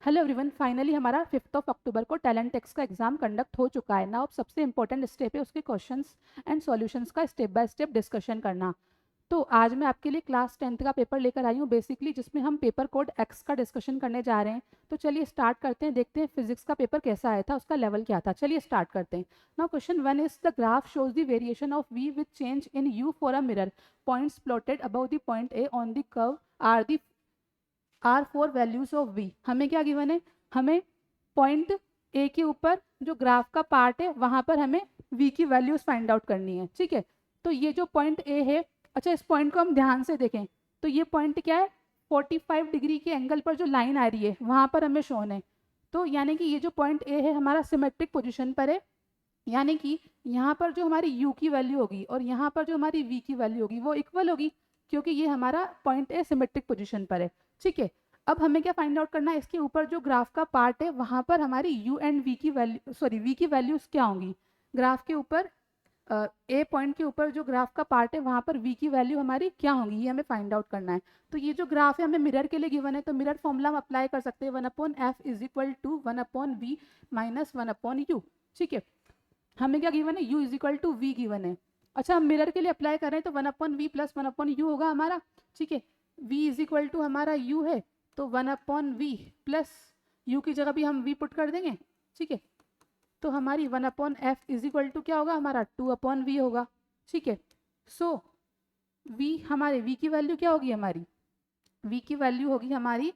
Hello everyone, finally हमारा 5 अक्टूबर को talent text का एग्जाम कंडक्ट हो चुका है ना। अब सबसे इंपॉर्टेंट स्टेप है उसके क्वेश्चंस एंड सॉल्यूशंस का स्टेप बाय स्टेप डिस्कशन करना। तो आज मैं आपके लिए क्लास 10th का पेपर लेकर आई हूँ बेसिकली, जिसमें हम पेपर कोड एक्स का डिस्कशन करने जा रहे हैं। तो चलिए स्टार्ट करते हैं, देखते हैं फिजिक्स का पेपर कैसा आया था, उसका लेवल क्या था। चलिए स्टार्ट करते हैं। Now question 1 is the graph shows the variation of V with change in U for a mirror points plotted above the point A on the curve are for values of V. हमें क्या given है, हमें point A के ऊपर जो graph का part है वहां पर हमें वी की वैल्यूज फाइंड आउट करनी है। ठीक है, तो ये जो पॉइंट ए है, अच्छा इस पॉइंट को हम ध्यान से देखें तो ये पॉइंट क्या है, 45 डिग्री के एंगल पर जो लाइन आ रही है वहां पर हमें शोन है। तो यानी कि ये जो पॉइंट ए है हमारा सिमेट्रिक पोजिशन पर है, यानी कि यहाँ पर जो हमारी u की वैल्यू होगी और यहाँ पर जो हमारी v की वैल्यू होगी वो इक्वल होगी, क्योंकि ये हमारा पॉइंट ए सिमेट्रिक पोजीशन पर है। ठीक है, अब हमें क्या फाइंड आउट करना है, इसके ऊपर जो ग्राफ का पार्ट है वहां पर हमारी u एंड v की वैल्यू, सॉरी v की वैल्यूज क्या होंगी। ग्राफ के ऊपर ए पॉइंट के ऊपर जो ग्राफ का पार्ट है वहां पर v की वैल्यू हमारी क्या होंगी, ये हमें फाइंड आउट करना है। तो ये जो ग्राफ है हमें मिरर के लिए गिवन है, तो मिरर फॉर्मूला हम अप्लाई कर सकते हैं, 1/f is equal to 1/v minus 1/u। ठीक है, हमें क्या गिवन है, u is equal to V given है। अच्छा, हम मिरर के लिए अप्लाई कर रहे हैं तो 1/v प्लस 1/u होगा हमारा। ठीक है, v इज इक्वल टू हमारा u है, तो 1/v प्लस u की जगह भी हम v पुट कर देंगे। ठीक है, तो हमारी 1/f इज इक्वल टू क्या होगा हमारा 2/v होगा। ठीक है, सो v हमारे v की वैल्यू क्या होगी, हमारी v की वैल्यू होगी हमारी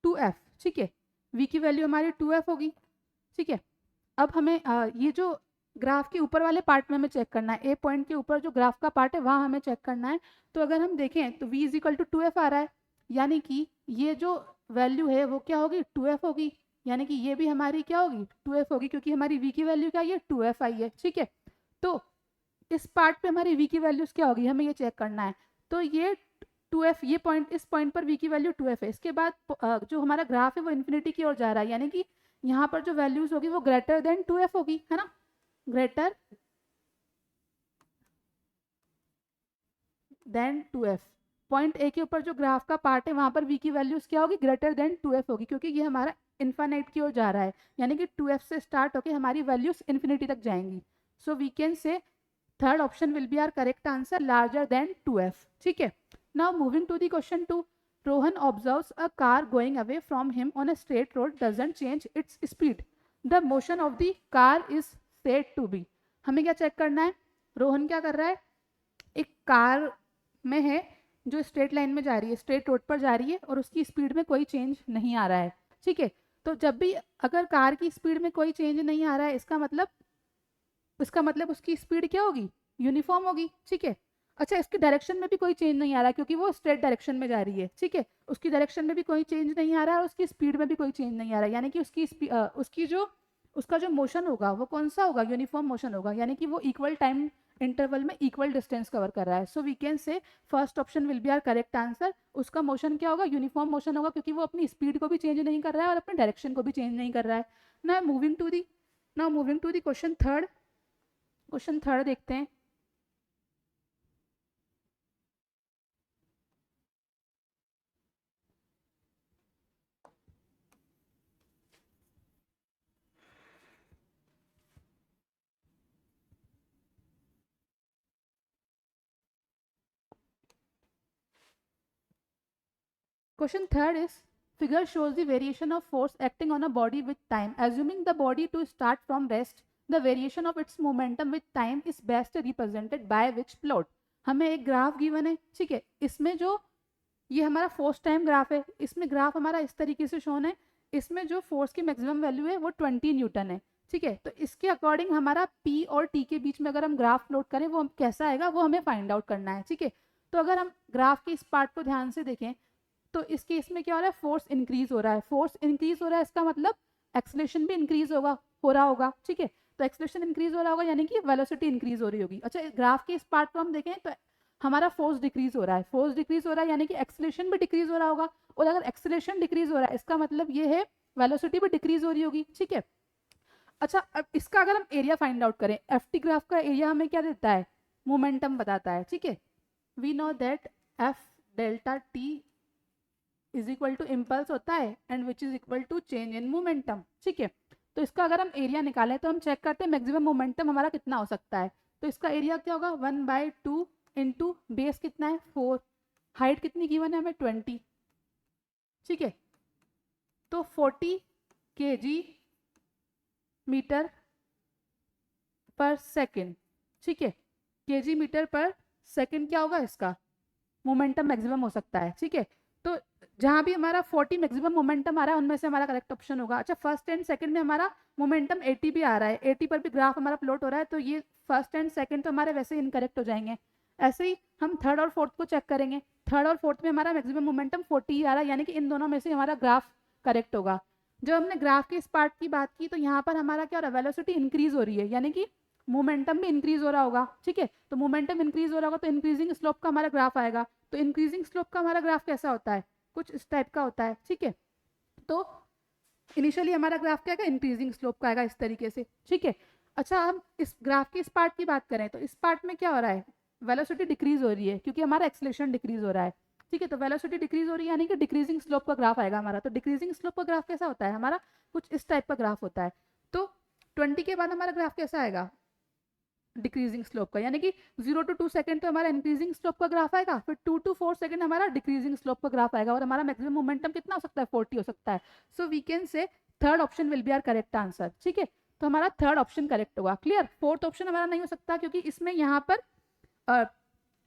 2f। ठीक है, v की वैल्यू हमारी 2f होगी। ठीक है, अब हमें ये जो ग्राफ के ऊपर वाले पार्ट में हमें चेक करना है, ए पॉइंट के ऊपर जो ग्राफ का पार्ट है वहां हमें चेक करना है। तो अगर हम देखें तो v is equal to 2f आ रहा है, यानी कि ये जो वैल्यू है वो क्या होगी, 2f होगी। यानी कि ये भी हमारी क्या होगी, 2f होगी, क्योंकि हमारी v की वैल्यू क्या है, 2f आई है। ठीक है, तो इस पार्ट पे हमारी v की वैल्यूज क्या होगी, हमें ये चेक करना है। तो ये 2f, ये पॉइंट, इस पॉइंट पर v की वैल्यू 2f है। इसके बाद जो हमारा ग्राफ है वो इन्फिनिटी की ओर जा रहा है, यानी कि यहाँ पर जो वैल्यूज होगी वो ग्रेटर देन 2f होगी, है ना, greater than 2f। Point A के ऊपर जो ग्राफ का पार्ट है वहां पर v की वैल्यूज क्या होगी, ग्रेटर देन 2f होगी, क्योंकि ये हमारा इन्फाइनाइट की ओर जा रहा है, यानी कि 2f से स्टार्ट होकर हमारी वैल्यूज इन्फिनिटी तक जाएंगी। So we can say third option will be our correct answer, larger than 2f। ठीक है, now moving to the question 2, Rohan observes a car going away from him on a straight road doesn't change its speed, the motion of the car is said to be. हमें क्या check करना है, रोहन क्या कर रहा है, एक कार में है जो स्ट्रेट लाइन में जा रही है, स्ट्रेट रोड पर जा रही है और उसकी स्पीड में कोई चेंज नहीं आ रहा है। ठीक है, तो जब भी अगर कार की स्पीड में कोई चेंज नहीं आ रहा है, इसका मतलब उसकी स्पीड क्या होगी, यूनिफॉर्म होगी। ठीक है, अच्छा इसकी डायरेक्शन में भी कोई चेंज नहीं आ रहा क्योंकि वो स्ट्रेट डायरेक्शन में जा रही है। ठीक है, उसकी डायरेक्शन में भी कोई चेंज नहीं आ रहा है और उसकी स्पीड में भी कोई चेंज नहीं आ रहा है, यानी कि उसका जो मोशन होगा वो कौन सा होगा, यूनिफॉर्म मोशन होगा, यानी कि वो इक्वल टाइम इंटरवल में इक्वल डिस्टेंस कवर कर रहा है। So we can say first option will be our correct answer. उसका मोशन क्या होगा, यूनिफॉर्म मोशन होगा, क्योंकि वो अपनी स्पीड को भी चेंज नहीं कर रहा है और अपने डायरेक्शन को भी चेंज नहीं कर रहा है। Now moving to the question third देखते हैं। Question third is, figure shows the variation of force acting on a body with time. Assuming the body to start from rest, the variation of its momentum with time is best represented by which plot? हमें एक graph given है। ठीक है, इसमें जो ये हमारा force time graph है, इसमें ग्राफ हमारा इस तरीके से शोन है, इसमें जो फोर्स की मैक्सिमम वैल्यू है वो 20 न्यूटन है। ठीक है, तो इसके अकॉर्डिंग हमारा P और T के बीच में अगर हम ग्राफ प्लॉट करें वो कैसा आएगा वो हमें फाइंड आउट करना है। ठीक है, तो अगर हम ग्राफ के इस पार्ट को ध्यान से देखें तो इस केस में क्या हो रहा है, फोर्स इंक्रीज हो रहा है, फोर्स इंक्रीज हो रहा है, इसका मतलब एक्सलेशन भी इंक्रीज हो रहा होगा। ठीक है, तो एक्सलेशन इंक्रीज हो रहा होगा यानी कि वेलोसिटी इंक्रीज हो रही होगी। अच्छा, ग्राफ के इस पार्ट को हम देखें तो हमारा फोर्स डिक्रीज हो रहा है, फोर्स डिक्रीज हो रहा है यानी कि एक्सलेशन भी डिक्रीज हो रहा होगा, और अगर एक्सलेशन डिक्रीज हो रहा है इसका मतलब ये है वेलोसिटी भी डिक्रीज हो रही होगी। ठीक है, अच्छा अब इसका अगर हम एरिया फाइंड आउट करें, एफ टी ग्राफ का एरिया हमें क्या देता है, मोमेंटम बताता है। ठीक है, we know that F delta T is equal to impulse होता है and which is equal to change in momentum, ठीक है। तो इसका अगर हम एरिया निकालें तो हम चेक करते हैं मैक्सिमम मोमेंटम हमारा कितना हो सकता है। तो इसका एरिया क्या होगा 1/2 इंटू बेस कितना है 4, हाइट कितनी गिवन है हमें 20, ठीक है। तो 40 kg मीटर पर सेकेंड, ठीक है। kg मीटर पर सेकेंड क्या होगा इसका मोमेंटम मैक्सिमम हो सकता है, ठीक है। तो जहां भी हमारा 40 मैक्सिमम मोमेंटम आ रहा है उनमें से हमारा करेक्ट ऑप्शन होगा। अच्छा, फर्स्ट एंड सेकंड में हमारा मोमेंटम 80 भी आ रहा है, 80 पर भी ग्राफ हमारा प्लॉट हो रहा है, तो ये फर्स्ट एंड सेकंड तो हमारे वैसे ही इनकरेक्ट हो जाएंगे। ऐसे ही हम थर्ड और फोर्थ को चेक करेंगे, थर्ड और फोर्थ में हमारा मैक्सिमम मोमेंटम 40 ही आ रहा है, यानी कि इन दोनों में से हमारा ग्राफ करेक्ट होगा। जब हमने ग्राफ के इस पार्ट की बात की तो यहाँ पर हमारा क्या हो रहा है, वेलोसिटी इंक्रीज हो रही है, यानी कि मोमेंटम भी इंक्रीज हो रहा होगा, ठीक है। तो मोमेंटम इंक्रीज हो रहा होगा तो इंक्रीजिंग स्लोप का हमारा ग्राफ आएगा। तो इंक्रीजिंग स्लोप का हमारा ग्राफ कैसा होता है, कुछ इस टाइप का होता है, ठीक है। तो इनिशियली हमारा ग्राफ क्या आएगा, इंक्रीजिंग स्लोप का आएगा इस तरीके से, ठीक है। अच्छा, हम इस ग्राफ के इस पार्ट की बात करें तो इस पार्ट में क्या हो रहा है, वेलोसिटी डिक्रीज हो रही है क्योंकि हमारा एक्सेलरेशन डिक्रीज हो रहा है, ठीक है। तो वेलोसिटी डिक्रीज हो रही है यानी कि डिक्रीजिंग स्लोप का ग्राफ आएगा हमारा। तो डिक्रीजिंग स्लोप का ग्राफ कैसा होता है हमारा, कुछ इस टाइप का ग्राफ होता है। तो 20 के बाद हमारा ग्राफ कैसा आएगा, डिक्रीजिंग स्लोप का, यानी कि 0 to 2 सेकंड तो हमारा इंक्रीजिंग स्लोप का ग्राफ आएगा, फिर 2 to 4 सेकंड हमारा डिक्रीजिंग स्लोप का ग्राफ आएगा, और हमारा मैक्सिमम मोमेंटम कितना हो सकता है 40 हो सकता है। So we can say third option will be our correct answer, ठीक है। तो हमारा थर्ड ऑप्शन करेक्ट होगा, क्लियर। फोर्थ ऑप्शन हमारा नहीं हो सकता क्योंकि इसमें यहाँ पर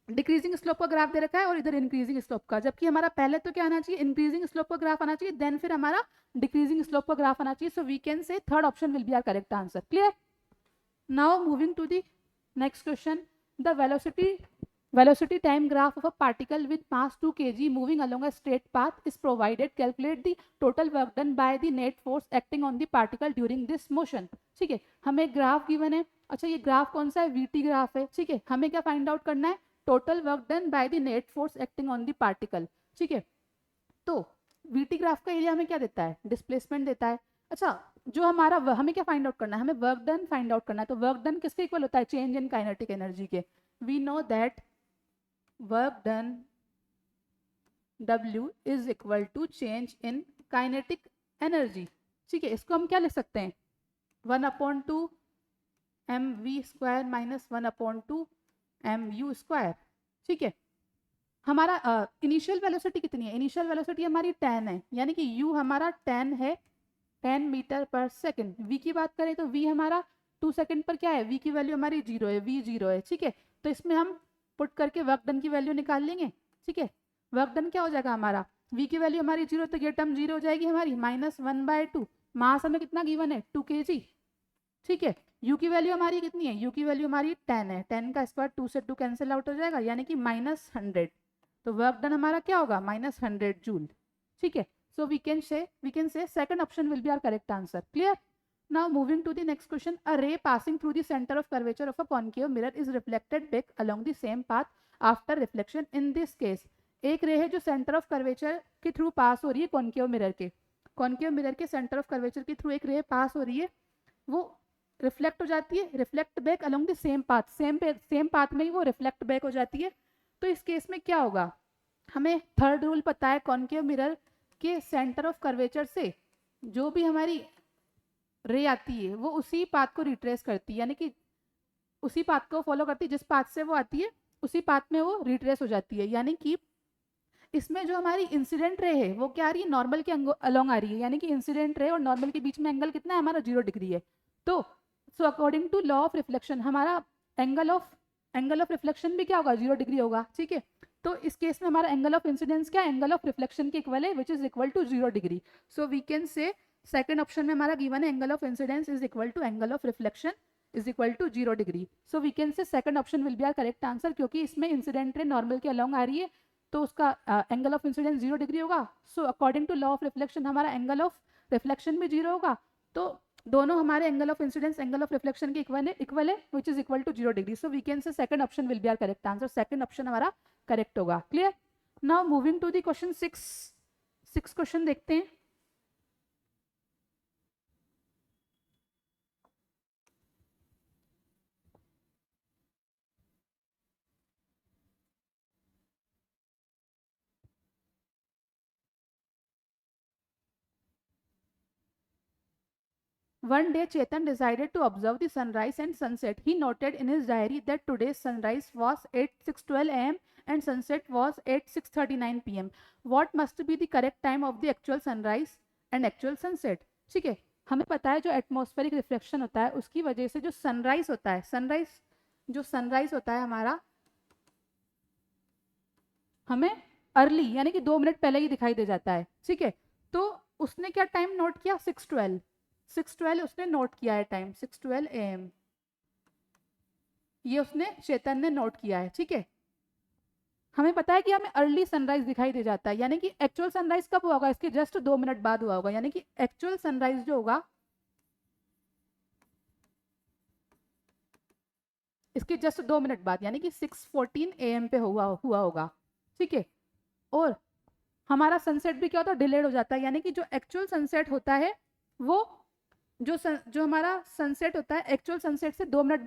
डिक्रीजिंग स्लोप का ग्राफ दे रखा है और इधर इंक्रीजिंग स्लोप का, जबकि हमारा पहले तो क्या आना चाहिए, इंक्रीजिंग स्लोप का ग्राफ आना चाहिए, देन फिर हमारा डिक्रीजिंग स्लोप का ग्राफ आना चाहिए। So we can say third option will be our correct answer, clear. Now moving to the next question, the velocity time graph of a particle with mass 2 kg moving along a straight path is provided. Calculate the total work done by the net force acting on the particle during this motion. ठीक है, हमें graph given है। अच्छा, ये graph कौन सा है, VT graph है, ठीक है। हमें क्या फाइंड आउट करना है, total work done by the net force acting on the particle, ठीक है। तो वीटी ग्राफ का एरिया हमें क्या देता है, डिस्प्लेसमेंट देता है। अच्छा, जो हमारा हमें क्या फाइंड आउट करना है, हमें वर्क डन फाइंड आउट करना है। तो वर्क डन किसके इक्वल होता है, चेंज इन काइनेटिक एनर्जी के। We know that work done W is equal to change in kinetic energy, ठीक है। इसको हम क्या लिख सकते हैं, 1/2 mv² माइनस 1/2 mu², ठीक है। हमारा इनिशियल वेलोसिटी कितनी है, इनिशियल वेलोसिटी हमारी 10 है, यानी कि u हमारा 10 है, 10 मीटर पर सेकंड। v की बात करें तो v हमारा 2 सेकंड पर क्या है, v की वैल्यू हमारी 0 है, v 0 है, ठीक है। तो इसमें हम पुट करके वर्क डन की वैल्यू निकाल लेंगे, ठीक है। वर्क डन क्या हो जाएगा हमारा, v की वैल्यू हमारी 0 तो ये टर्म 0 हो जाएगी हमारी, -1/2, मास हमें कितना गिवन है 2 kg, ठीक है। u की वैल्यू हमारी कितनी है, u की वैल्यू हमारी 10 है, 10 का स्क्वायर 2 से 2 कैंसिल आउट हो जाएगा, यानी कि -100। तो वर्क डन हमारा क्या होगा, -100 जूल, ठीक है। So we can say second option will be our correct answer, clear. Now moving to the next question, a ray passing through the center of curvature of a concave mirror is reflected back along the same path after reflection. In this case, एक रे है जो centre of curvature के through pass हो रही है concave mirror के, concave mirror के सेंटर ऑफ कर्वेचर के थ्रू एक रे पास हो रही है, वो रिफ्लेक्ट हो जाती है, reflect back along the same path, same path में ही वो रिफ्लेक्ट बैक हो जाती है। तो इस केस में क्या होगा, हमें थर्ड रूल पता है, कॉन्केव मिरर के सेंटर ऑफ कर्वेचर से जो भी हमारी रे आती है वो उसी पाथ को रिट्रेस करती है, यानी कि उसी पाथ को फॉलो करती है, जिस पाथ से वो आती है उसी पाथ में वो रिट्रेस हो जाती है। यानी कि इसमें जो हमारी इंसिडेंट रे है वो क्या आ रही है, नॉर्मल के अलोंग आ रही है, यानी कि इंसिडेंट रे और नॉर्मल के बीच में एंगल कितना है हमारा 0 डिग्री है। तो so according to law of reflection हमारा एंगल ऑफ रिफ्लेक्शन भी क्या होगा, 0 डिग्री होगा, ठीक है। तो इस केस में हमारा एंगल ऑफ इंसिडेंस क्या, एंगल ऑफ रिफ्लेक्शन के इक्वल है, which is equal to 0 degree. So we can say second option में हमारा गिवन है angle of incidence is equal to angle of reflection is equal to 0 degree. So we can say second option will be our correct answer, क्योंकि इसमें incident ray normal के along आ रही है तो उसका एंगल ऑफ इंसिडेंस 0 डिग्री होगा। So according to law of reflection हमारा angle of reflection भी 0 होगा। तो दोनों हमारे angle of incidence angle of reflection के इक्वल है which is equal to 0 degree. So we can say second option will be our correct answer, second option हमारा correct होगा, clear. Now moving to the question 6 question देखते हैं। One day, Chetan decided to observe the sunrise and sunset. He noted in his diary that today's sunrise was 8:12 a.m. and sunset was 8:39 p.m. What must be the correct time of the actual sunrise and actual sunset? ठीक है, हमें पता है जो atmospheric reflection होता है उसकी वजह से जो सनराइज होता है, सनराइज होता है हमारा हमें अर्ली यानी कि 2 मिनट पहले ही दिखाई दे जाता है। ठीक है, तो उसने क्या टाइम नोट किया? 6:12 उसने नोट किया है टाइम, 6:12 AM ये उसने चेतन ने नोट किया है। ठीक है, हमें पता है कि हमें अर्ली सनराइज दिखाई दे जाता है, यानी कि एक्चुअल सनराइज कब हुआ होगा? इसके जस्ट 2 मिनट बाद हुआ होगा, यानी कि एक्चुअल सनराइज जो होगा इसके जस्ट 2 मिनट बाद, यानी कि 6:14 AM पे हुआ होगा। ठीक है, और हमारा सनसेट भी क्या होता है? डिलेड हो जाता है, यानी कि जो एक्चुअल सनसेट होता है वो जो हमारा सनसेट होता है एक्चुअल सनसेट से 2 मिनट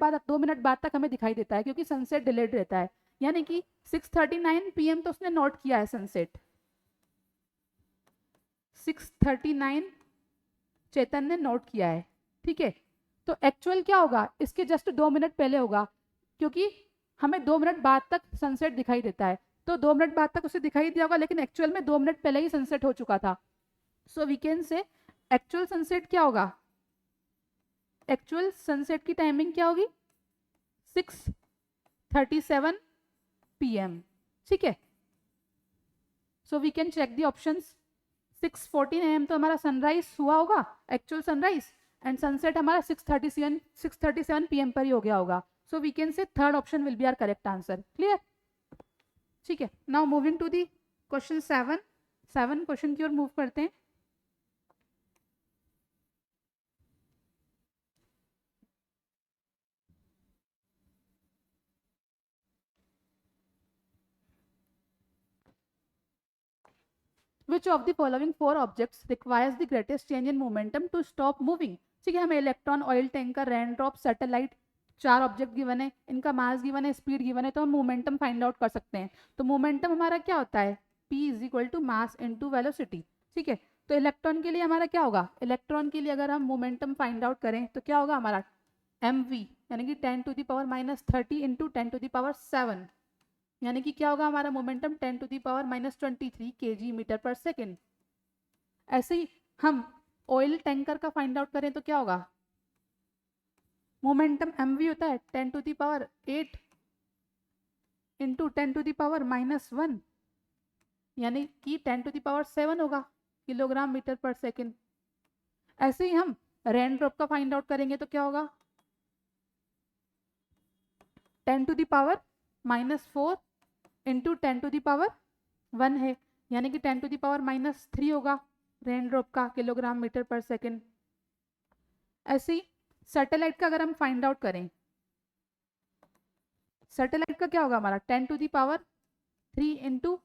बाद तक हमें दिखाई देता है, क्योंकि सनसेट डिलेड रहता है। यानी कि 6:39 PM तो उसने नोट किया है सनसेट, 6:39 चेतन ने नोट किया है। ठीक है, तो एक्चुअल क्या होगा? इसके जस्ट 2 मिनट पहले होगा, क्योंकि हमें 2 मिनट बाद तक सनसेट दिखाई देता है, तो 2 मिनट बाद तक उसे दिखाई दिया होगा, लेकिन एक्चुअल में 2 मिनट पहले ही सनसेट हो चुका था। So we can say actual sunset क्या होगा? एक्चुअल सनसेट की टाइमिंग क्या होगी? 6:37 PM। ठीक है, so we can check the options. 6:14 AM तो हमारा सनराइज हुआ होगा, एक्चुअल सनराइज, एंड सनसेट हमारा 6:37 PM पर ही हो गया होगा। So we can say third option will be our correct answer. Clear? ठीक है, now moving to the question 7 question की ओर मूव करते हैं। Which of the following 4 objects requires the greatest change in momentum to stop moving? ठीक है, हमें electron, oil tanker, raindrop, satellite 4 object given है, इनका मास गिवन है, स्पीड गिवन है, तो हम मोमेंटम फाइंड आउट कर सकते हैं। तो मोमेंटम हमारा क्या होता है? P = mass into velocity. ठीक है, तो इलेक्ट्रॉन के लिए हमारा क्या होगा? इलेक्ट्रॉन के लिए अगर हम मोमेंटम फाइंड आउट करें तो क्या होगा हमारा? mv यानी कि 10⁻³ इंटू 10⁻7, यानी कि क्या होगा हमारा मोमेंटम? 10⁻23 kg/s। ऐसे ही हम ऑयल टैंकर का फाइंड आउट करें तो क्या होगा? मोमेंटम mv होता है 10⁸ इंटू 10⁻⁻1, यानी कि 10⁻7 होगा kg/s। ऐसे ही हम रेनड्रॉप का फाइंड आउट करेंगे तो क्या होगा? 10⁻⁻4 इंटू 10⁻1 है, यानी कि 10⁻³ होगा रेनड्रॉप का kg/s। ऐसे ही सैटेलाइट का अगर हम फाइंड आउट करें, सैटेलाइट का क्या होगा हमारा? 10⁻³ इंटू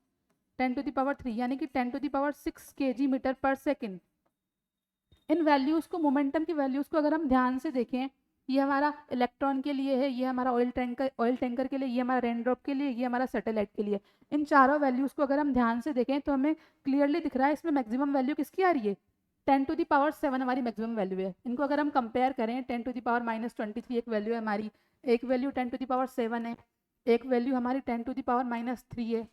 10⁻3, यानी कि 10⁻6 kg/s। इन वैल्यूज को, मोमेंटम की वैल्यूज को अगर हम ध्यान से देखें, ये हमारा इलेक्ट्रॉन के लिए है, ये हमारा ऑयल टैंकर के लिए, ये हमारा रेनड्रॉप के लिए, ये हमारा सैटेलाइट के लिए। इन चारों वैल्यूज को अगर हम ध्यान से देखें तो हमें क्लियरली दिख रहा है इसमें मैक्सिमम वैल्यू किसकी आ रही है? 10⁻7 हमारी मैक्सिमम वैल्यू है। इनको अगर हम कंपेयर करें, 10⁻⁻23 एक वैल्यू है हमारी, एक वैल्यू 10⁻7 है, एक वैल्यू हमारी 10⁻3 है,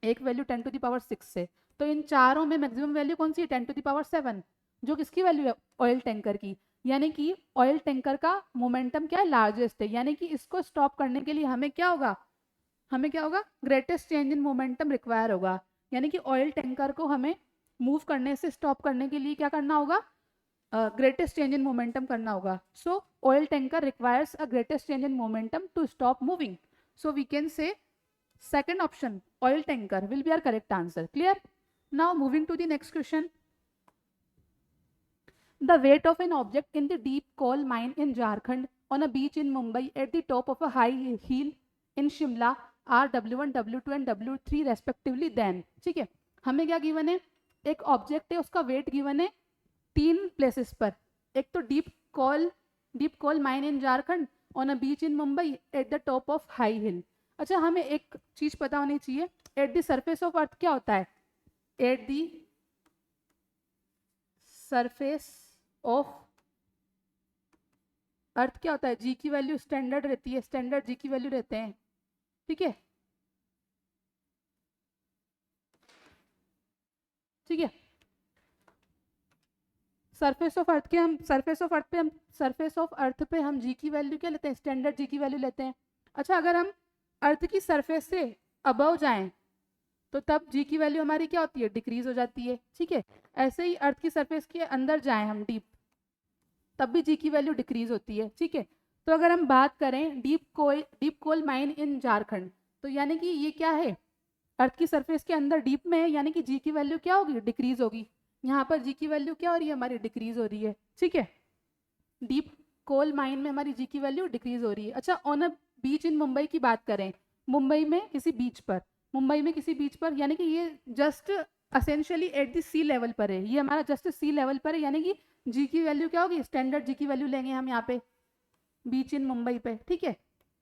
एक वैल्यू 10⁻6 है। तो इन चारों में मैक्सिमम वैल्यू कौन सी है? 10⁻7, जो किसकी वैल्यू है? ऑयल टैंकर की। यानी कि ऑयल टैंकर का मोमेंटम क्या है? लार्जेस्ट है, यानी कि इसको स्टॉप करने के लिए हमें क्या होगा? Greatest change in momentum require होगा, यानी कि ऑयल टैंकर को हमें मूव करने से स्टॉप करने के लिए क्या करना होगा? ग्रेटेस्ट चेंज इन मोमेंटम करना होगा। So oil tanker requires a greatest change in momentum to stop moving. So we can say second option oil tanker will be our correct answer. Clear? Now moving to the next question. The weight of an object in the deep coal mine in Jharkhand on a beach in Mumbai at the top of a high hill in Shimla are W1, W2 and W3 respectively then. ठीक है, हमें क्या given है? एक object है, उसका wait given है 3 places पर। एक तो deep coal mine in Jharkhand, on a beach in Mumbai, at the top of high hill. अच्छा, हमें एक चीज पता होनी चाहिए, at the surface of earth क्या होता है? At the surface of earth क्या होता है, जी की वैल्यू स्टैंडर्ड रहती है, स्टैंडर्ड जी की वैल्यू रहते हैं, ठीक है, ठीक है। सरफेस ऑफ अर्थ के हम सरफेस ऑफ अर्थ पे हम जी की वैल्यू क्या लेते हैं, स्टैंडर्ड जी की वैल्यू लेते हैं। अच्छा, अगर हम अर्थ की सरफेस से अबव जाएं तो तब जी की वैल्यू हमारी क्या होती है, डिक्रीज हो जाती है, ठीक है। ऐसे ही अर्थ की सरफेस के अंदर जाएं हम डीप, तब भी जी की वैल्यू डिक्रीज होती है, ठीक है। तो अगर हम बात करें deep coal mine in Jharkhand, तो यानी कि ये क्या है, अर्थ की सरफेस के अंदर डीप में है, यानी कि जी की वैल्यू क्या होगी, डिक्रीज होगी। यहाँ पर जी की वैल्यू क्या हो रही है, हमारी डिक्रीज हो रही है, ठीक है। डीप कोल माइन में हमारी जी की वैल्यू डिक्रीज हो रही है। अच्छा, on a beach in Mumbai की बात करें, मुंबई में किसी बीच पर, यानी कि ये just essentially at the sea level पर है, ये हमारा जस्ट सी लेवल पर है, यानी कि जी की वैल्यू क्या होगी, स्टैंडर्ड जी की वैल्यू लेंगे हम यहाँ पे बीच इन मुंबई पे, ठीक है।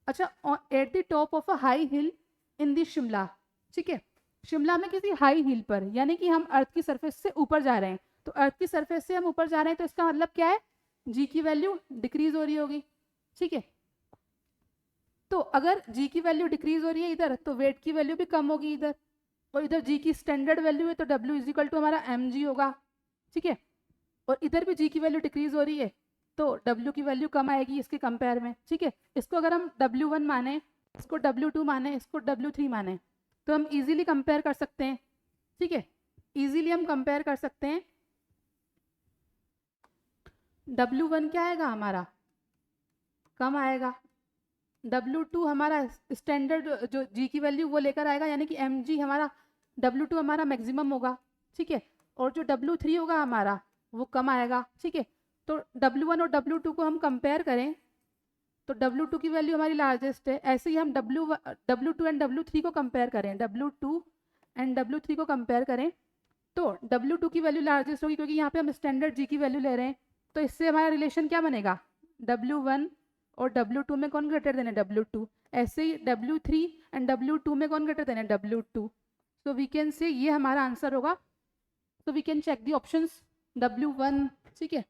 अच्छा, eight the top of a high heel in the Shimla, ठीक है, शिमला में किसी हाई हिल पर, यानी कि हम अर्थ की सरफेस से ऊपर जा रहे हैं, तो अर्थ की सरफेस से हम ऊपर जा रहे हैं तो इसका मतलब क्या है, जी की वैल्यू डिक्रीज हो रही होगी, ठीक है। तो अगर जी की वैल्यू डिक्रीज हो रही है इधर, तो वेट की वैल्यू भी कम होगी इधर, और इधर जी की स्टैंडर्ड वैल्यू है तो W इज इक्वल टू हमारा mg होगा, ठीक है। और इधर भी जी की वैल्यू डिक्रीज हो रही है तो W की वैल्यू कम आएगी इसके कंपेयर में, ठीक है। इसको अगर हम W1 माने, इसको W2 माने, इसको W3 माने, तो हम इजीली कंपेयर कर सकते हैं, ठीक है, इजीली हम कंपेयर कर सकते हैं। W1 क्या आएगा हमारा, कम आएगा, W2 हमारा स्टैंडर्ड जो जी की वैल्यू वो लेकर आएगा, यानी कि mg हमारा, W2 हमारा मैक्सिमम होगा, ठीक है, और जो W3 होगा हमारा वो कम आएगा, ठीक है। तो W1 और W2 को हम कंपेयर करें तो W2 की वैल्यू हमारी लार्जेस्ट है, ऐसे ही हम W2 एंड W3 को कंपेयर करें, W2 एंड W3 को कंपेयर करें तो W2 की वैल्यू लार्जेस्ट होगी, क्योंकि यहाँ पे हम स्टैंडर्ड जी की वैल्यू ले रहे हैं, तो इससे हमारा रिलेशन क्या बनेगा, W1 और W2 में कौन ग्रेटर देन है, W2, ऐसे ही W3 एंड W2 में कौन ग्रेटर देन है, W2। सो वी कैन से ये हमारा आंसर होगा, तो we can check the options, W1, ठीक है,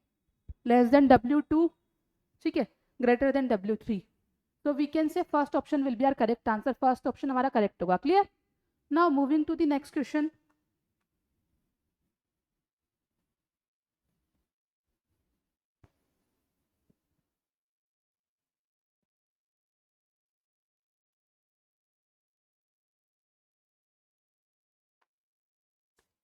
लेस देन W2, ठीक है, ग्रेटर देन W3, तो we can say first option will be our correct answer, first option हमारा करेक्ट होगा, clear. Now moving to the next question.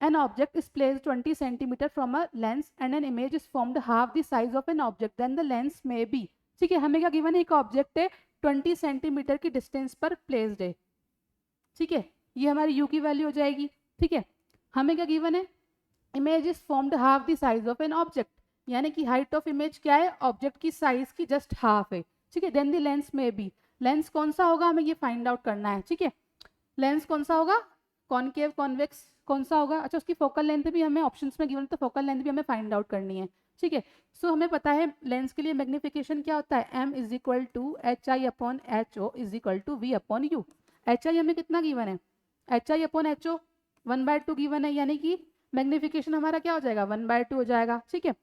An object is placed 20 centimeter from a lens and an image is formed half the size of an object, then the lens may be, ठीक है, हमें क्या given है, एक object है 20 centimetre की distance पर placed है, ठीक है, ये हमारी यू की वैल्यू हो जाएगी, ठीक है। हमें क्या गिवन है, image is formed half the size of an object, यानी कि हाइट ऑफ इमेज क्या है, ऑब्जेक्ट की साइज की जस्ट हाफ है, ठीक है। देन द लेंस में बी, लेंस कौन सा होगा हमें ये फाइंड आउट करना है, ठीक है, लेंस कौन सा होगा, कॉनकेव कॉन्वेक्स कौन सा होगा। अच्छा, उसकी फोकल लेंथ भी हमें ऑप्शंस में गिवन, तो फोकल लेंथ भी हमें फाइंड आउट करनी है, ठीक है। सो हमें पता है लेंस के लिए मैग्निफिकेशन क्या होता है, m is equal to H I upon H O is equal to V upon U. H I हमें कितना गिवन है, H I upon H O 1/2 given है, यानी कि मैग्निफिकेशन हमारा क्या हो जाएगा, 1/2 हो जाएगा, ठीक है।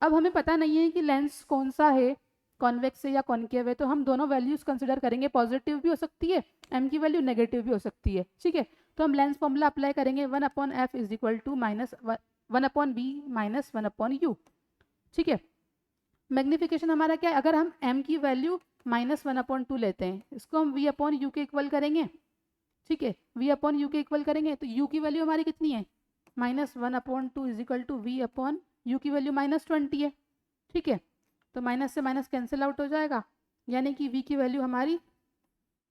अब हमें पता नहीं है कि लेंस कौन सा है, कॉन्वेक्स है या कॉनकेव है, तो हम दोनों वैल्यूज कंसिडर करेंगे, पॉजिटिव भी हो सकती है m की वैल्यू, नेगेटिव भी हो सकती है, ठीक है। तो हम लेंस फॉर्मूला अप्लाई करेंगे, 1/f is equal to minus 1/b minus 1/u, ठीक है। मैग्निफिकेशन हमारा क्या है, अगर हम m की वैल्यू -1/2 लेते हैं, इसको हम v/u के इक्वल करेंगे, ठीक है, v/u के इक्वल करेंगे, तो u की वैल्यू हमारी कितनी है, -1/2 इज इक्वल टू v/u की वैल्यू -20 है, ठीक है। तो माइनस से माइनस कैंसिल आउट हो जाएगा, यानी कि v की वैल्यू हमारी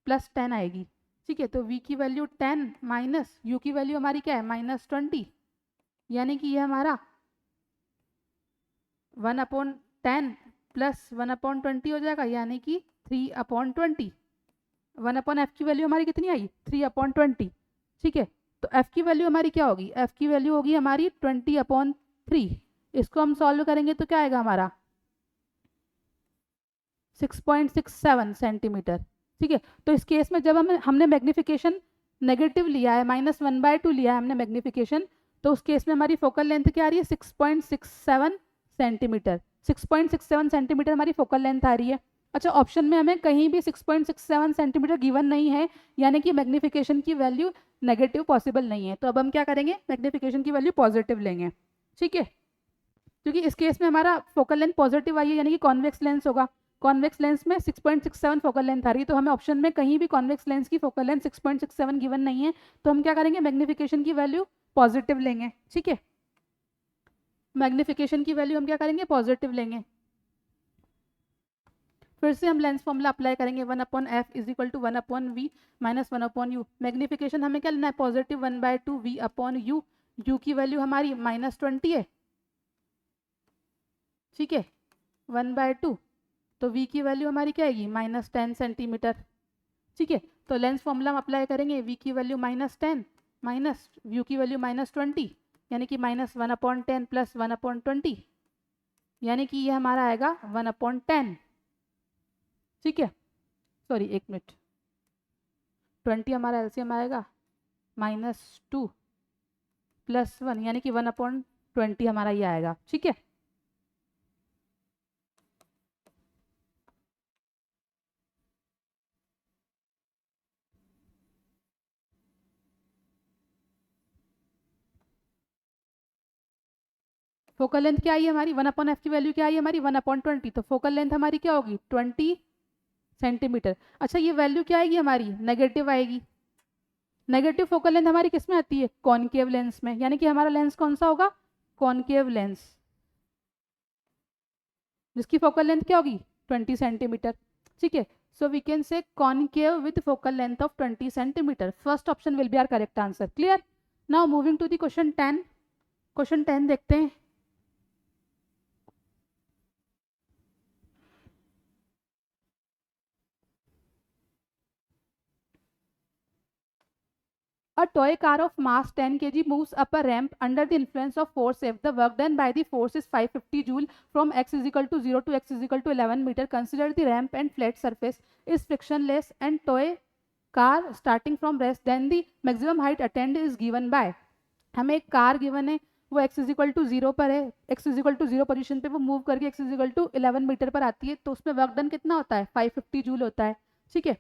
+10 आएगी, ठीक है। तो v की वैल्यू 10 माइनस u की वैल्यू हमारी क्या है, -20, यानी कि ये हमारा 1/10 प्लस 1/20 हो जाएगा, यानी कि 3/20। 1/f की वैल्यू हमारी कितनी आई, 3/20, ठीक है। तो f की वैल्यू हमारी क्या होगी, f की वैल्यू होगी हमारी 20/3, इसको हम सॉल्व करेंगे तो क्या आएगा हमारा 6.67 सेंटीमीटर, ठीक है। तो इस केस में जब हमने मैग्निफिकेशन नेगेटिव लिया है, -1/2 लिया है हमने मैग्निफिकेशन, तो उस केस में हमारी फोकल लेंथ क्या आ रही है, 6.67 सेंटीमीटर, 6.67 सेंटीमीटर हमारी फोकल लेंथ आ रही है। अच्छा, ऑप्शन में हमें कहीं भी 6.67 सेंटीमीटर गिवन नहीं है, यानी कि मैग्नीफिकेशन की वैल्यू नेगेटिव पॉसिबल नहीं है। तो अब हम क्या करेंगे, मैग्नीफिकेशन की वैल्यू पॉजिटिव लेंगे, ठीक है, क्योंकि इस केस में हमारा फोकल लेंथ पॉजिटिव आई है, यानी कि कॉन्वेक्स लेंस होगा। कॉन्वेक्स लेंस में 6.67 फोकल लेंथ आ रही है, तो हमें ऑप्शन में कहीं भी कॉन्वेक्स लेंस की फोकल लेंथ 6.67 गिवन नहीं है, तो हम क्या करेंगे, मैग्नीफिकेशन की वैल्यू पॉजिटिव लेंगे, ठीक है। मैग्नीफिकेशन की वैल्यू हम क्या करेंगे, पॉजिटिव लेंगे। फिर से हम लेंस फॉर्मूला अप्लाई करेंगे, 1/f is equal to 1/v minus 1/u। Magnification हमें क्या लेना है, पॉजिटिव 1/2 v/u। u की वैल्यू हमारी -20 है, ठीक है, 1/2, तो v की वैल्यू हमारी क्या आएगी, -10 सेंटीमीटर, ठीक है। तो लेंस फॉर्मूला हम अप्लाई करेंगे, v की वैल्यू -10 माइनस u की वैल्यू -20, यानी कि -1/10 प्लस 1/20, यानी कि ये हमारा आएगा 1/10, ठीक है। सॉरी, एक मिनट, 20 हमारा एलसीएम आएगा, -2 प्लस 1, यानी कि 1/20 हमारा ये आएगा, ठीक है। फोकल लेंथ क्या आई है हमारी, 1/f की वैल्यू क्या आई है हमारी, 1/20, तो फोकल लेंथ हमारी क्या होगी, 20 सेंटीमीटर। अच्छा, ये वैल्यू क्या आएगी हमारी, नेगेटिव आएगी। नेगेटिव फोकल लेंथ हमारी किस में आती है, कॉनकेव लेंस में, यानी कि हमारा लेंस कौन सा होगा, कॉनकेव लेंस, जिसकी फोकल लेंथ क्या होगी, 20 सेंटीमीटर, ठीक है। So we can say concave with focal length of 20 centimetre. First option will be our correct answer, clear. Now moving to the question 10। Question 10 देखते हैं। A toy car of mass 10 kg moves up a ramp under the influence of force F. The work done by the force is 550 joule from x is equal to 0 to x is equal to 11 meter. Consider the ramp and flat surface is frictionless and toy car starting from rest. Then the maximum height attained is given by. हमें एक car given है, वो x is equal to 0 पर है, x is equal to 0 position पे वो move करके x is equal to 11 metre पर आती है, तो उसमें वर्क डन कितना होता है, 550 जूल होता है, ठीक है।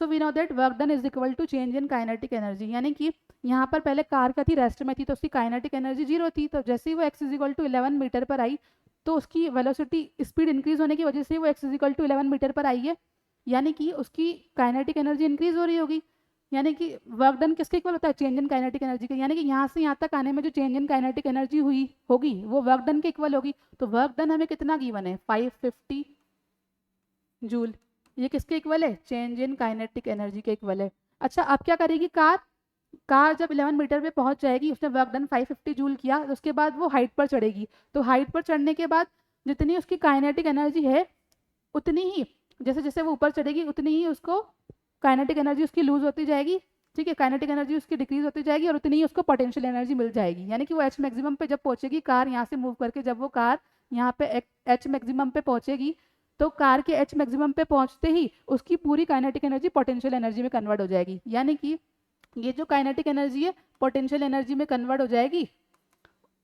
So we know that work done is equal to change in kinetic energy, यानी कि यहाँ पर पहले कार क्या थी, रेस्ट में थी, तो उसकी काइनेटिक एनर्जी 0 थी, तो जैसे ही वो x is equal to 11 metre पर आई, तो उसकी वेलोसिटी स्पीड इंक्रीज होने की वजह से वो x is equal to 11 metre पर आई है, यानी कि उसकी काइनेटिक एनर्जी इंक्रीज हो रही होगी, यानी कि वर्क डन किसके इक्वल होता है, चेंज इन काइनेटिक एनर्जी के, यानी कि यहाँ से यहाँ तक आने में जो चेंज इन काइनेटिक एनर्जी हुई होगी वो वर्क डन के इक्वल होगी। तो वर्क डन हमें कितना गिवन है, 550 जूल, ये किसके इक्वल है, चेंज इन काइनेटिक एनर्जी के इक्वल है। अच्छा, अब क्या करेगी कार, कार जब 11 मीटर पे पहुंच जाएगी, उसने वर्क डन 550 जूल किया, तो उसके बाद वो हाइट पर चढ़ेगी, तो हाइट पर चढ़ने के बाद जितनी उसकी काइनेटिक एनर्जी है उतनी ही, जैसे जैसे वो ऊपर चढ़ेगी उतनी ही उसको काइनेटिक एनर्जी उसकी लूज होती जाएगी, ठीक है, काइनेटिक एनर्जी उसकी डिक्रीज होती जाएगी और उतनी ही उसको पोटेंशियल एनर्जी मिल जाएगी, यानी कि वो एच मैक्सिमम पे जब पहुंचेगी, कार यहाँ से मूव करके जब वो कार यहाँ पे एच मैक्सिमम पे पहुंचेगी, तो कार के एच मैक्सिमम पे पहुंचते ही उसकी पूरी काइनेटिक एनर्जी पोटेंशियल एनर्जी में कन्वर्ट हो जाएगी, यानी कि ये जो काइनेटिक एनर्जी है पोटेंशियल एनर्जी में कन्वर्ट हो जाएगी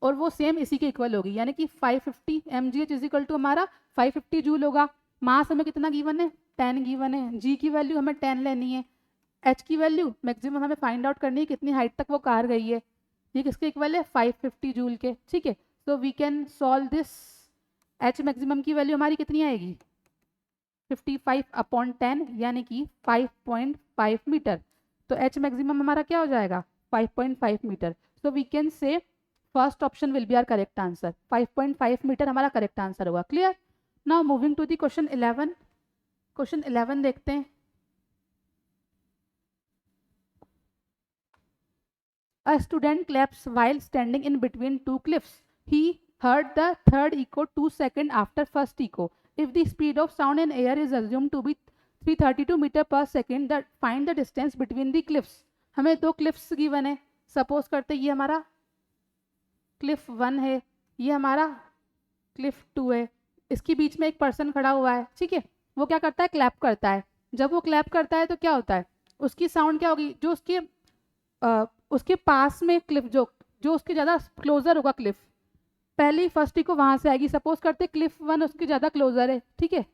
और वो सेम इसी के इक्वल होगी, यानी कि 550 mgh इज इक्वल टू हमारा 550 जूल होगा। मास हमें कितना गिवन है, 10 गिवन है, जी की वैल्यू हमें 10 लेनी है, एच की वैल्यू मैक्सिमम हमें फाइंड आउट करनी है कितनी हाइट तक वो कार गई है, ये किसके इक्वल है, 550 जूल के, ठीक है। So we can solve this, H maximum की वैल्यू हमारी कितनी आएगी, 55/10, यानी कि 5.5 मीटर, तो एच मैक्सिमम हमारा क्या हो जाएगा, 5.5 metre. So we can say first option will be our correct answer, 5.5 metre हमारा करेक्ट आंसर होगा, clear. Now moving to the question 11। Question 11 देखते हैं। A student claps while standing in between two cliffs. He heard the third echo 2 seconds after first echo. If the speed of sound in air is assumed to be 332 metre पर second, find the distance between the cliffs. हमें दो cliffs given है, suppose करते ये हमारा Cliff 1 है, ये हमारा क्लिफ 2 है, इसके बीच में एक पर्सन खड़ा हुआ है, ठीक है, वो क्या करता है, क्लैप करता है। जब वो क्लैप करता है तो क्या होता है, उसकी साउंड क्या होगी, जो उसके पास में क्लिफ जो जो उसके ज़्यादा क्लोजर होगा क्लिफ, पहली फर्स्ट इको वहां से आएगी, सपोज करते क्लिफ 1 उसकी ज़्यादा क्लोजर है, ठीक है,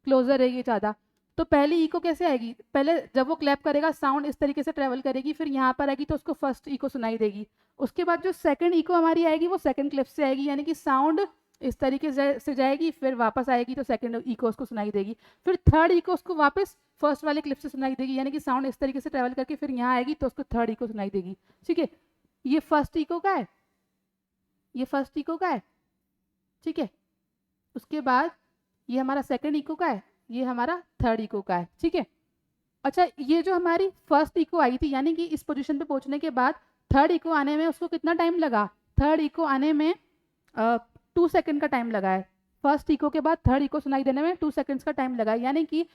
क्लोजर है ये ज़्यादा, तो पहली इको कैसे आएगी, पहले जब वो क्लैप करेगा साउंड इस तरीके से ट्रेवल करेगी, फिर यहाँ पर आएगी तो उसको फर्स्ट इको सुनाई देगी। उसके बाद जो सेकंड इको हमारी आएगी वो सेकंड क्लिफ से आएगी, यानी कि साउंड इस तरीके से जाएगी, फिर वापस आएगी तो सेकंड इको उसको सुनाई देगी, फिर थर्ड इको उसको वापस फर्स्ट वाले क्लिप से सुनाई देगी, यानी कि साउंड इस तरीके से ट्रेवल करके फिर यहाँ आएगी तो उसको थर्ड इको सुनाई देगी। ठीक है, ये फर्स्ट इको का है, ये फर्स्ट इको का है, ठीक है। उसके बाद ये हमारा सेकंड इको का है, ये हमारा थर्ड इको का है, ठीक है। अच्छा, ये जो हमारी फर्स्ट इको आई थी, यानी कि इस पोजीशन पे पहुंचने के बाद थर्ड इको आने में उसको कितना टाइम लगा, थर्ड इको आने में 2 सेकंड का टाइम लगा है। फर्स्ट इको के बाद थर्ड इको सुनाई देने में 2 सेकंड्स का टाइम लगा है, यानी कि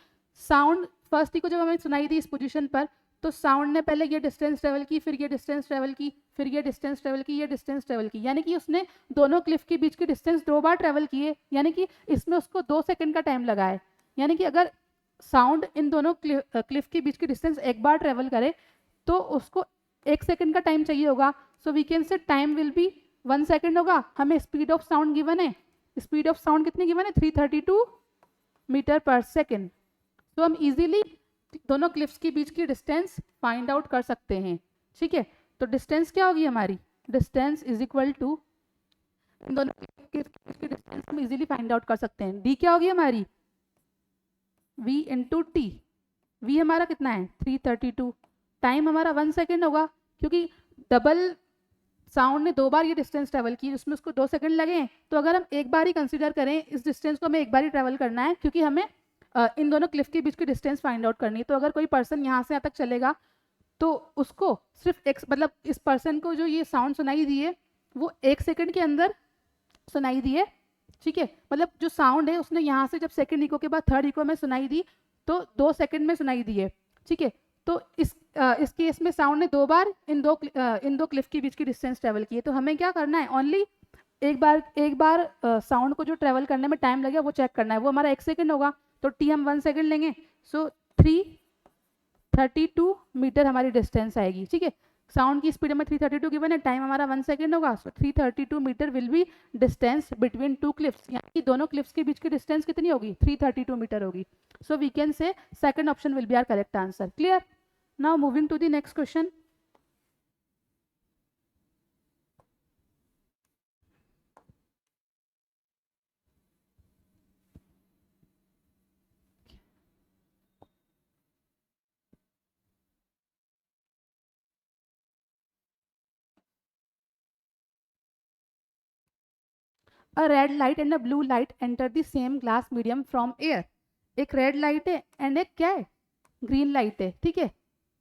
साउंड फर्स्ट इको जब हमें सुनाई दी इस पोजीशन पर, तो साउंड ने पहले ये डिस्टेंस ट्रेवल की, फिर ये डिस्टेंस ट्रेवल की, फिर ये डिस्टेंस ट्रेवल की, ये डिस्टेंस ट्रेवल की, यानी कि उसने दोनों क्लिफ के बीच की डिस्टेंस 2 बार ट्रेवल किए, यानी कि इसमें उसको 2 सेकंड का टाइम लगा है। यानी कि अगर साउंड इन दोनों क्लिफ के बीच की डिस्टेंस एक बार ट्रेवल करे तो उसको 1 सेकंड का टाइम चाहिए होगा। So we can say time will be 1 second होगा। हमें स्पीड ऑफ साउंड गिवन है, स्पीड ऑफ साउंड कितनी गिवन है, 332 मीटर पर सेकंड। तो हम इजीली दोनों क्लिफ्स के बीच की डिस्टेंस फाइंड आउट कर सकते हैं, ठीक है। तो डिस्टेंस क्या होगी हमारी, डिस्टेंस इज इक्वल टू, दोनों क्लिफ्स की डिस्टेंस हम इजीली फाइंड आउट कर सकते हैं। डी क्या होगी हमारी, v इंटू टी, v हमारा कितना है 332, टाइम हमारा 1 सेकेंड होगा, क्योंकि डबल साउंड ने 2 बार ये डिस्टेंस ट्रेवल की, उसमें उसको 2 सेकंड लगे। तो अगर हम एक बार ही कंसीडर करें, इस डिस्टेंस को हमें एक बार ही ट्रेवल करना है, क्योंकि हमें इन दोनों क्लिफ के बीच की डिस्टेंस फाइंड आउट करनी है। तो अगर कोई पर्सन यहाँ से यहाँ तक चलेगा तो उसको सिर्फ एक, मतलब इस पर्सन को जो ये साउंड सुनाई दी है वो 1 सेकंड के अंदर सुनाई दी है, ठीक है। मतलब जो साउंड है उसने यहाँ से जब सेकंड इको के बाद थर्ड इको में सुनाई दी तो 2 सेकंड में सुनाई दी है, ठीक है। तो इस केस में साउंड ने 2 बार इन दो क्लिफ के बीच की डिस्टेंस ट्रेवल की है। तो हमें क्या करना है, ओनली एक बार साउंड को जो ट्रेवल करने में टाइम लगेगा वो चेक करना है, वो हमारा 1 सेकंड होगा, तो टी हम 1 सेकंड लेंगे। सो 332 मीटर हमारी डिस्टेंस आएगी, ठीक है। साउंड की स्पीड हमें 332 गिवन है, टाइम हमारा 1 सेकंड होगा। So 332 metre will be distance between 2 cliffs, यानी कि दोनों क्लिफ्स के बीच की डिस्टेंस कितनी होगी, 332 मीटर होगी। So we can say second option will be our correct answer. Clear? Now moving to the next question. A red light and a blue light enter the same glass medium from air. एक red light है and एक क्या है, green light है, ठीक है।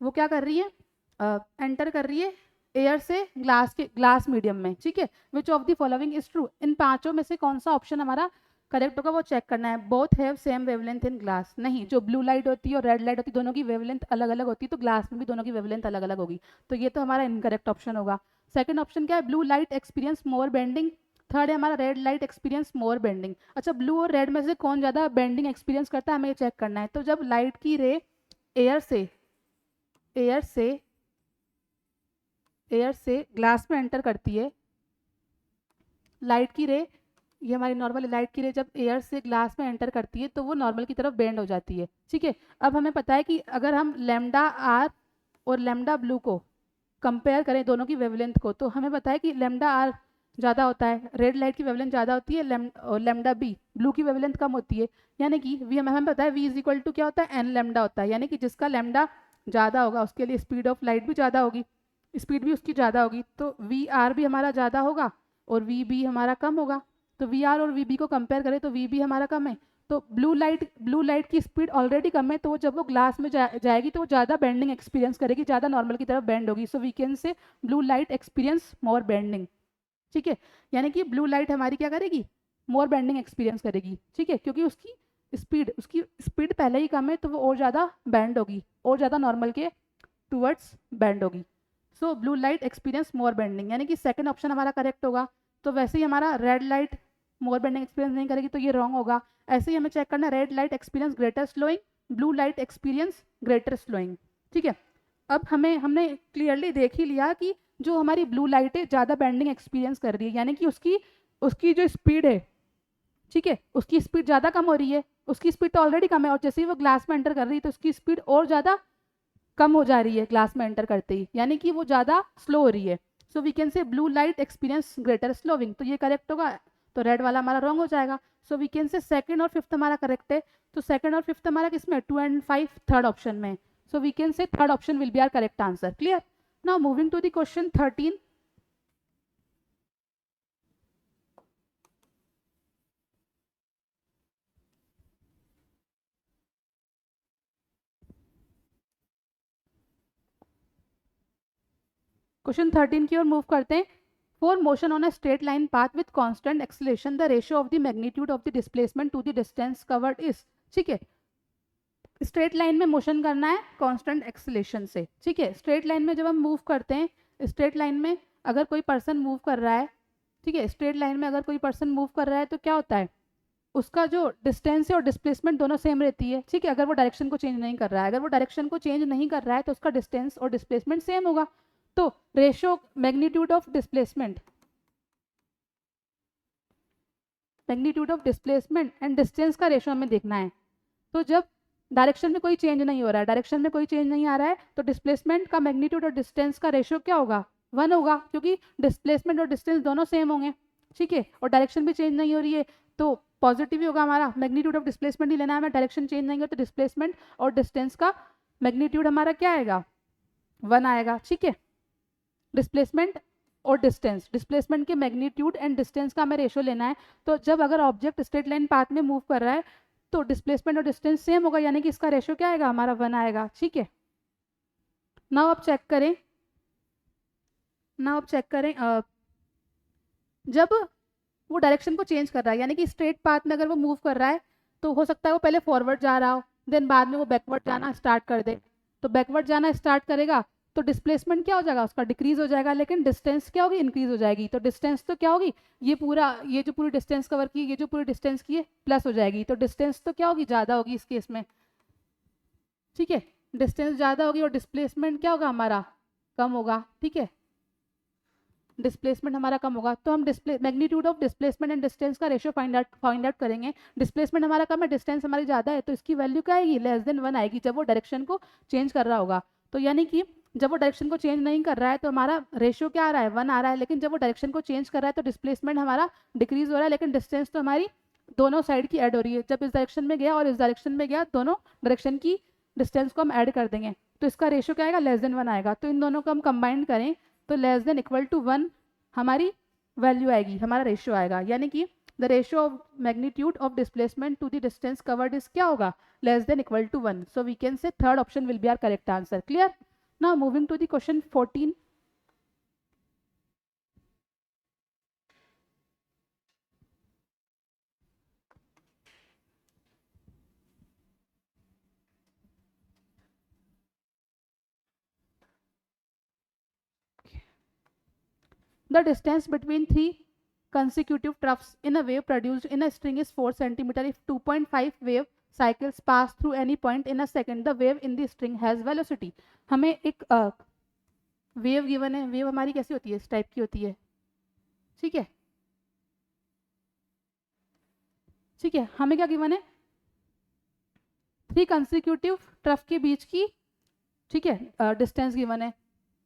वो क्या कर रही है, एंटर कर रही है एयर से ग्लास मीडियम में, ठीक है। Which of the following is true, इन पांचों में से कौन सा ऑप्शन हमारा करेक्ट होगा वो चेक करना है। Both have same wavelength in glass, नहीं, जो ब्लू लाइट होती है और रेड लाइट होती है दोनों की वेवलेंथ अलग अलग होती है, तो ग्लास में भी दोनों की वेवलेंथ अलग अलग होगी, तो ये तो हमारा इनकरेक्ट ऑप्शन होगा। सेकंड ऑप्शन क्या है, blue light experience more bending. Third है हमारा red light experience more bending. अच्छा, ब्लू और रेड में से कौन ज़्यादा बेंडिंग एक्सपीरियंस करता है हमें चेक करना है। तो जब लाइट की रे एयर से ग्लास में एंटर करती है, लाइट की रे, ये हमारी नॉर्मल लाइट की रे जब एयर से ग्लास में एंटर करती है तो वो नॉर्मल की तरफ बेंड हो जाती है, ठीक है। अब हमें पता है कि अगर हम लेमडा आर और लेमडा ब्लू को कंपेयर करें दोनों की वेवलेंथ को, तो हमें पता है कि लेमडा आर ज़्यादा होता है, रेड लाइट की वेवलेंथ ज़्यादा होती है, लेमडा बी ब्लू की वेवलेंथ कम होती है। यानी कि वी हमें पता है वी इज इक्वल टू क्या होता है, एन लेमडा होता है, यानी कि जिसका लेमडा ज़्यादा होगा उसके लिए स्पीड ऑफ लाइट भी ज़्यादा होगी, स्पीड भी उसकी ज़्यादा होगी, तो वी आर भी हमारा ज़्यादा होगा और वी बी हमारा कम होगा। तो वी आर और वी बी को कंपेयर करें तो वी बी हमारा कम है। तो ब्लू लाइट की स्पीड ऑलरेडी कम है, तो वो जब वो ग्लास में जाएगी तो वो ज़्यादा बेंडिंग एक्सपीरियंस करेगी, ज़्यादा नॉर्मल की तरफ बेंड होगी। So we can say blue light experience more bending, ठीक है। यानी कि ब्लू लाइट हमारी क्या करेगी, मोर बेंडिंग एक्सपीरियंस करेगी, ठीक है, क्योंकि उसकी स्पीड पहले ही कम है तो वो और ज़्यादा बेंड होगी, और ज़्यादा नॉर्मल के टूवर्ड्स बेंड होगी। सो blue light experience more bending, यानी कि सेकंड ऑप्शन हमारा करेक्ट होगा। तो वैसे ही हमारा रेड लाइट मोर बेंडिंग एक्सपीरियंस नहीं करेगी तो ये रॉन्ग होगा। ऐसे ही हमें चेक करना है, red light experience greater slowing, blue light experience greater slowing, ठीक है। अब हमने क्लियरली देख ही लिया कि जो हमारी ब्लू लाइट है ज़्यादा बेंडिंग एक्सपीरियंस कर रही है, यानी कि उसकी उसकी जो स्पीड है, ठीक है, उसकी स्पीड ज़्यादा कम हो रही है। उसकी स्पीड तो ऑलरेडी कम है और जैसे ही वो ग्लास में एंटर कर रही है तो उसकी स्पीड और ज़्यादा कम हो जा रही है ग्लास में एंटर करते ही, यानी कि वो ज़्यादा स्लो हो रही है। So we can say blue light experience greater slowing, तो ये करेक्ट होगा, तो रेड वाला हमारा रॉन्ग हो जाएगा। So we can say second और फिफ्थ हमारा करेक्ट है, तो सेकंड और फिफ्थ हमारा किसमें, 2 and 5 थर्ड ऑप्शन में। So we can say third option will be our correct answer. Clear? Now moving to the question 13। Question 13 की ओर मूव करते हैं। For motion on a straight line path with constant acceleration the ratio of the magnitude of the displacement to the distance covered is. ठीक है, straight line में motion करना है constant acceleration से। ठीक है, स्ट्रेट लाइन में जब हम मूव करते हैं, स्ट्रेट लाइन में अगर कोई पर्सन मूव कर रहा है, ठीक है, स्ट्रेट लाइन में अगर कोई पर्सन मूव कर रहा है तो क्या होता है, उसका जो डिस्टेंस है और डिस्प्लेसमेंट दोनों सेम रहती है। ठीक है, अगर वो डायरेक्शन को चेंज नहीं कर रहा है, अगर वो डायरेक्शन को चेंज नहीं कर रहा है तो उसका डिस्टेंस और डिस्प्लेसमेंट सेम होगा। तो ratio magnitude of displacement, magnitude of displacement and distance का रेशियो हमें देखना है। तो जब डायरेक्शन में कोई चेंज नहीं हो रहा है, डायरेक्शन में कोई चेंज नहीं आ रहा है, तो डिस्प्लेसमेंट का मैग्नीट्यूड और डिस्टेंस का रेशियो क्या होगा, 1 होगा, क्योंकि डिस्प्लेसमेंट और डिस्टेंस दोनों सेम होंगे। ठीक है, और डायरेक्शन भी चेंज नहीं हो रही है तो पॉजिटिव ही होगा हमारा, मैग्नीट्यूड ऑफ डिस्प्लेसमेंट ही लेना है हमें, डायरेक्शन चेंज नहीं हो तो डिस्प्लेसमेंट और डिस्टेंस का मैग्नीट्यूड हमारा क्या आएगा, 1 आएगा। ठीक है, डिस्प्लेसमेंट और डिस्टेंस, डिस्प्लेसमेंट के मैग्नीट्यूड एंड डिस्टेंस का हमें रेशियो लेना है। तो जब अगर ऑब्जेक्ट स्ट्रेट लाइन पाथ में मूव कर रहा है तो डिस्प्लेसमेंट और डिस्टेंस सेम होगा, यानी कि इसका रेशियो क्या आएगा, हमारा 1 आएगा। ठीक है, नाउ आप चेक करें, नाउ आप चेक करें जब वो डायरेक्शन को चेंज कर रहा है, यानी कि स्ट्रेट पाथ में अगर वो मूव कर रहा है तो हो सकता है वो पहले फॉरवर्ड जा रहा हो, देन बाद में वो बैकवर्ड जाना स्टार्ट कर दे। तो बैकवर्ड जाना स्टार्ट करेगा तो डिस्प्लेसमेंट क्या हो जाएगा, उसका डिक्रीज हो जाएगा, लेकिन डिस्टेंस क्या होगी, इंक्रीज हो जाएगी। तो डिस्टेंस तो क्या होगी, ये जो पूरी डिस्टेंस कवर की, ये जो पूरी डिस्टेंस की है प्लस हो जाएगी, तो डिस्टेंस तो क्या होगी, ज़्यादा होगी इस केस में। ठीक है, डिस्टेंस ज़्यादा होगी और डिस्प्लेसमेंट क्या होगा हमारा, कम होगा। ठीक है, डिस्प्लेसमेंट हमारा कम होगा, तो हम display magnitude of displacement and distance का रेशियो फाइंड आउट करेंगे। डिस्प्लेसमेंट हमारा कम है, डिस्टेंस हमारी ज़्यादा है, तो इसकी वैल्यू क्या आएगी, लेस देन 1 आएगी जब वो डायरेक्शन को चेंज कर रहा होगा। तो यानी कि जब वो डायरेक्शन को चेंज नहीं कर रहा है तो हमारा रेशियो क्या आ रहा है, 1 आ रहा है, लेकिन जब वो डायरेक्शन को चेंज कर रहा है तो डिस्प्लेसमेंट हमारा डिक्रीज हो रहा है, लेकिन डिस्टेंस तो हमारी दोनों साइड की ऐड हो रही है। जब इस डायरेक्शन में गया और इस डायरेक्शन में गया, दोनों डायरेक्शन की डिस्टेंस को हम ऐड कर देंगे तो इसका रेशियो क्या आएगा, लेस देन 1 आएगा। तो इन दोनों को हम कंबाइन करें तो लेस देन इक्वल टू 1 हमारी वैल्यू आएगी, हमारा रेशियो आएगा, यानी कि the ratio of magnitude of displacement to the distance covered is क्या होगा, less than equal to 1। So we can say third option will be our correct answer. Clear? Now moving to the question 14। The distance between three consecutive troughs in a wave produced in a string is 4 centimeter. If 2.5 wave cycles pass through any point in a second, the wave in the string has velocity. हमें एक wave given है, wave हमारी कैसी होती है, इस type की होती है। ठीक है, ठीक है, हमें क्या गिवन है, 3 कंसिक्यूटिव ट्रफ के बीच की, ठीक है, डिस्टेंस गिवन है।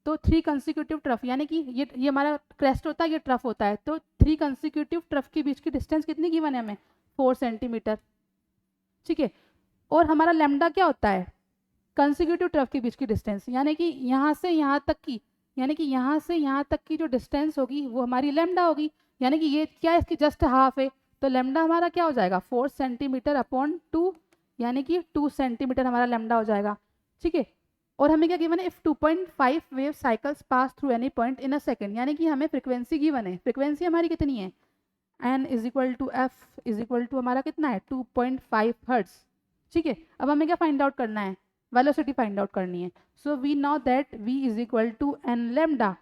तो 3 कंसिक्यूटिव ट्रफ, यानी कि ये हमारा क्रेस्ट होता है, ये ट्रफ होता है, तो 3 कंसिक्यूटिव ट्रफ के बीच की डिस्टेंस कितनी गिवन है हमें, 4 सेंटीमीटर। ठीक है, और हमारा लैम्डा क्या होता है, कंसिक्यूटिव ट्रफ के बीच की डिस्टेंस, यानी कि यहाँ से यहाँ तक की, यानी कि यहाँ से यहाँ तक की जो डिस्टेंस होगी वो हमारी लैम्डा होगी, यानी कि ये क्या है, इसकी जस्ट हाफ है, तो लैम्डा हमारा क्या हो जाएगा, 4 सेंटीमीटर अपॉन 2, यानी कि 2 सेंटीमीटर हमारा लैम्डा हो जाएगा। ठीक है, और हमें क्या गिवन है, if 2.5 wave cycles pass through any point in a second, यानी कि हमें फ्रीक्वेंसी गिवन है, फ्रीक्वेंसी हमारी कितनी है, n is equal to f is equal to हमारा कितना है, 2.5 हर्ट्ज। ठीक है, अब हमें क्या फाइंड आउट करना है, वेलोसिटी फाइंड आउट करनी है। So we know that v is equal to n lambda,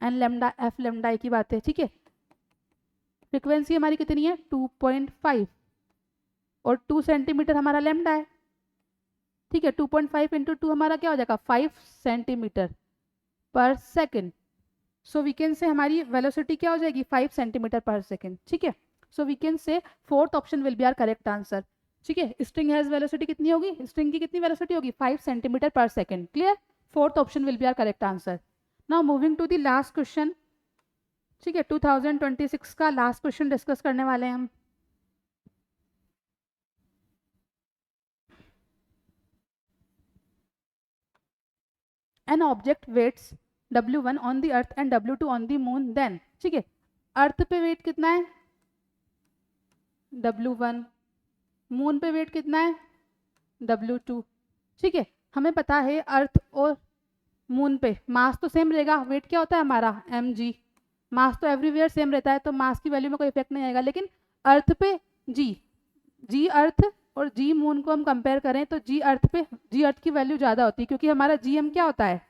n lambda f lambda एक ही बात है। ठीक है, फ्रीक्वेंसी हमारी कितनी है, 2.5 और 2 सेंटीमीटर हमारा लेमडा है। ठीक है, 2.5 इंटू 2 हमारा क्या हो जाएगा 5 सेंटीमीटर पर सेकेंड। सो वी कैन से हमारी वेलोसिटी क्या हो जाएगी 5 सेंटीमीटर पर सेकेंड। ठीक है, so we can say fourth option will be our correct answer. ठीक है, स्ट्रिंग हैज वेलोसिटी कितनी होगी, स्ट्रिंग की कितनी वेलोसिटी होगी 5 सेंटीमीटर पर second. Clear, fourth option will be our correct answer. Now moving to the last question. ठीक है, 2026 का लास्ट क्वेश्चन डिस्कस करने वाले हैं हम। An object weights W1 on the earth and W2 on the moon, then ठीक है, अर्थ पे वेट कितना है W1, मून पे वेट कितना है W2। ठीक है, हमें पता है अर्थ और मून पे मास तो सेम रहेगा, वेट क्या होता है हमारा mg, मास तो एवरीवेयर सेम रहता है, तो मास की वैल्यू में कोई इफेक्ट नहीं आएगा। लेकिन अर्थ पे जी अर्थ और जी मून को हम कंपेयर करें तो जी अर्थ की वैल्यू ज़्यादा होती है, क्योंकि हमारा जी एम क्या होता है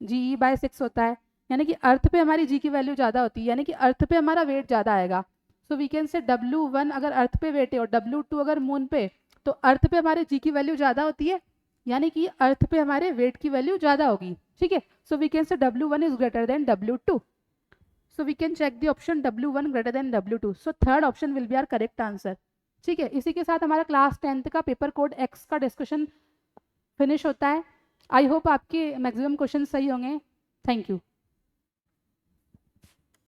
GE/6 होता है, यानी कि अर्थ पे हमारी जी की वैल्यू ज़्यादा होती है, यानी कि अर्थ पे हमारा वेट ज़्यादा आएगा। सो वी कैन से W1 अगर अर्थ पे वेट है और W2 अगर मून पे, तो अर्थ पे हमारे जी की वैल्यू ज़्यादा होती है, यानी कि अर्थ पे हमारे वेट की वैल्यू ज़्यादा होगी। ठीक है, so we can say W1 is greater than W2। So we can check the option W1 greater than W2। So third option will be our correct answer. ठीक है, इसी के साथ हमारा क्लास 10th का पेपर कोड एक्स का discussion finish होता है। आई होप आपके मैक्सिमम क्वेश्चन सही होंगे। Thank you.